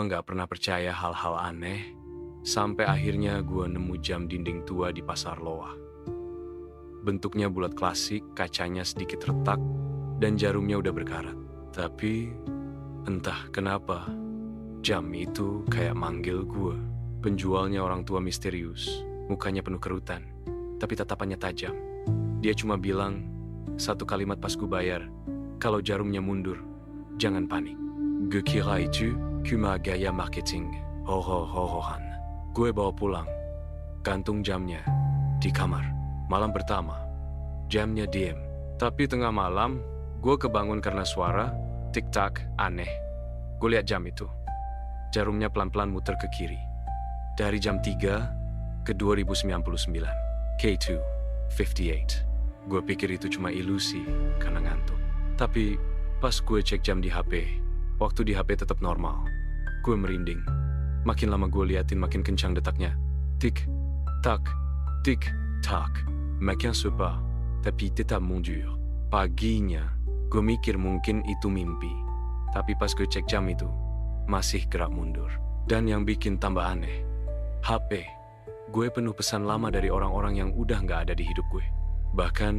nggak pernah percaya hal-hal aneh, sampai akhirnya gue nemu jam dinding tua di pasar Loa. Bentuknya bulat klasik, kacanya sedikit retak, dan jarumnya udah berkarat. Tapi, entah kenapa, jam itu kayak manggil gue. Penjualnya orang tua misterius, mukanya penuh kerutan, tapi tatapannya tajam. Dia cuma bilang satu kalimat pas gue bayar, kalau jarumnya mundur, jangan panik. Gue kira itu cuma gaya marketing, ho-ho-ho-hohan. Gue bawa pulang, gantung jamnya di kamar. Malam pertama, jamnya diem. Tapi tengah malam, gue kebangun karena suara tik-tak aneh. Gue lihat jam itu. Jarumnya pelan-pelan muter ke kiri. Dari jam 3 ke 2099. K2, 58. Gue pikir itu cuma ilusi karena ngantuk. Tapi pas gue cek jam di HP, waktu di HP tetap normal. Gue merinding. Makin lama gue liatin makin kencang detaknya. Tik-tak, tik-tak. Makin suka, tapi tetap mundur. Paginya, gue mikir mungkin itu mimpi. Tapi pas gue cek jam itu, masih gerak mundur. Dan yang bikin tambah aneh, HP gue penuh pesan lama dari orang-orang yang udah gak ada di hidup gue. Bahkan,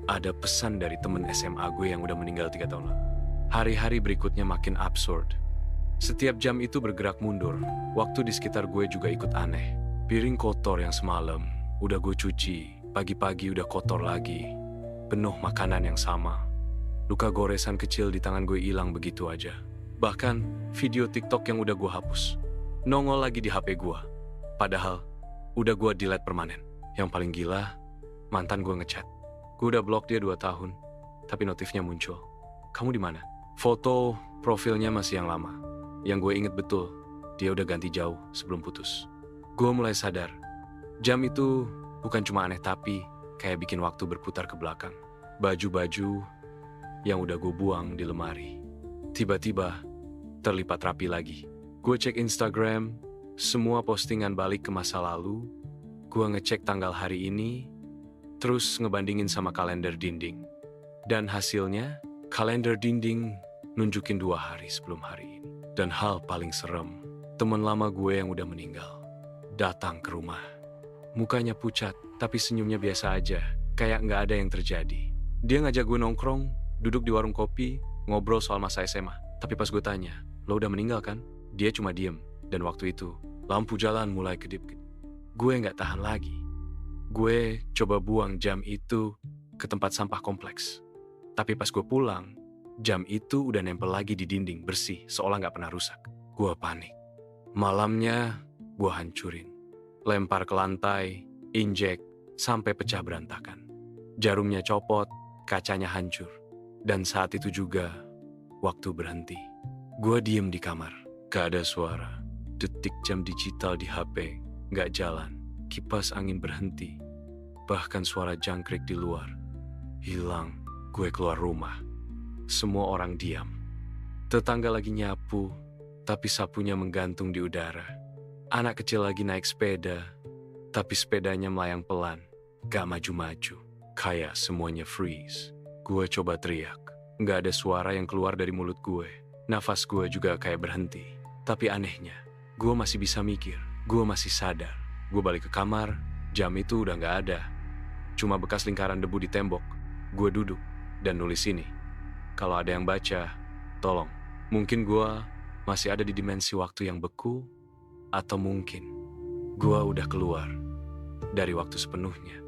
ada pesan dari temen SMA gue yang udah meninggal 3 tahun lalu. Hari-hari berikutnya makin absurd. Setiap jam itu bergerak mundur. Waktu di sekitar gue juga ikut aneh. Piring kotor yang semalam udah gue cuci. Pagi-pagi udah kotor lagi, penuh makanan yang sama. Luka goresan kecil di tangan gue hilang begitu aja. Bahkan video TikTok yang udah gue hapus, nongol lagi di HP gue. Padahal udah gue delete permanen. Yang paling gila, mantan gue ngechat. Gue udah blok dia 2 tahun, tapi notifnya muncul. Kamu di mana? Foto profilnya masih yang lama. Yang gue inget betul, dia udah ganti jauh sebelum putus. Gue mulai sadar, jam itu bukan cuma aneh tapi kayak bikin waktu berputar ke belakang. Baju-baju yang udah gue buang di lemari, tiba-tiba terlipat rapi lagi. Gue cek Instagram, semua postingan balik ke masa lalu. Gue ngecek tanggal hari ini, terus ngebandingin sama kalender dinding. Dan hasilnya, kalender dinding nunjukin 2 hari sebelum hari ini. Dan hal paling serem, temen lama gue yang udah meninggal datang ke rumah. Mukanya pucat, tapi senyumnya biasa aja, kayak nggak ada yang terjadi. Dia ngajak gue nongkrong, duduk di warung kopi, ngobrol soal masa SMA. Tapi pas gue tanya, lo udah meninggal kan? Dia cuma diem, dan waktu itu, lampu jalan mulai kedip-kedip. Gue nggak tahan lagi. Gue coba buang jam itu ke tempat sampah kompleks. Tapi pas gue pulang, jam itu udah nempel lagi di dinding, bersih, seolah nggak pernah rusak. Gue panik. Malamnya, gue hancurin. Lempar ke lantai, injek, sampai pecah berantakan. Jarumnya copot, kacanya hancur. Dan saat itu juga, waktu berhenti. Gue diem di kamar, gak ada suara. Detik jam digital di HP, gak jalan. Kipas angin berhenti. Bahkan suara jangkrik di luar. Hilang, gue keluar rumah. Semua orang diam. Tetangga lagi nyapu, tapi sapunya menggantung di udara. Anak kecil lagi naik sepeda, tapi sepedanya melayang pelan, gak maju-maju. Kayak semuanya freeze. Gue coba teriak, gak ada suara yang keluar dari mulut gue. Nafas gue juga kayak berhenti. Tapi anehnya, gue masih bisa mikir, gue masih sadar. Gue balik ke kamar, jam itu udah gak ada. Cuma bekas lingkaran debu di tembok. Gue duduk dan nulis ini. Kalau ada yang baca, tolong. Mungkin gue masih ada di dimensi waktu yang beku, atau mungkin gue udah keluar dari waktu sepenuhnya.